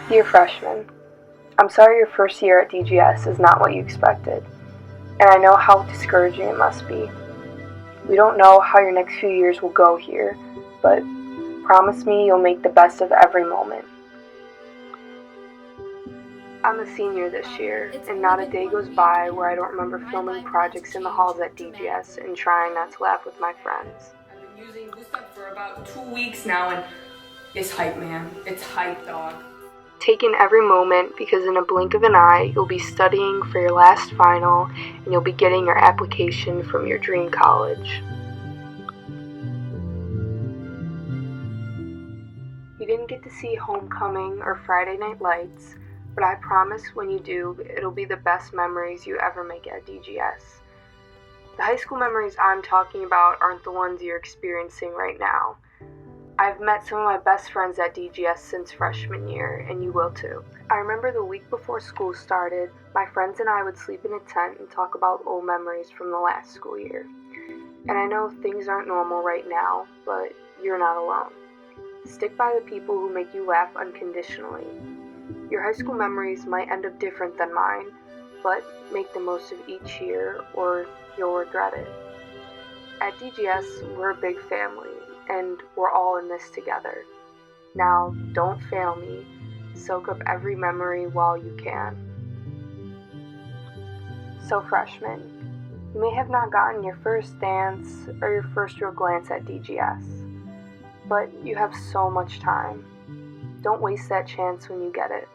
Dear Freshmen, I'm sorry your first year at DGS is not what you expected, and I know how discouraging it must be. We don't know how your next few years will go here, but promise me you'll make the best of every moment. I'm a senior this year, and not a day goes by where I don't remember filming projects in the halls at DGS and trying not to laugh with my friends. I've been using Gustav for about 2 weeks now, and it's hype, man. It's hype, dog. Take in every moment, because in a blink of an eye, you'll be studying for your last final, and you'll be getting your application from your dream college. You didn't get to see Homecoming or Friday Night Lights, but I promise when you do, it'll be the best memories you ever make at DGS. The high school memories I'm talking about aren't the ones you're experiencing right now. I've met some of my best friends at DGS since freshman year, and you will too. I remember the week before school started, my friends and I would sleep in a tent and talk about old memories from the last school year. And I know things aren't normal right now, but you're not alone. Stick by the people who make you laugh unconditionally. Your high school memories might end up different than mine, but make the most of each year or you'll regret it. At DGS, we're a big family, and we're all in this together. Now, don't fail me. Soak up every memory while you can. So, freshmen, you may have not gotten your first dance or your first real glance at DGS, but you have so much time. Don't waste that chance when you get it.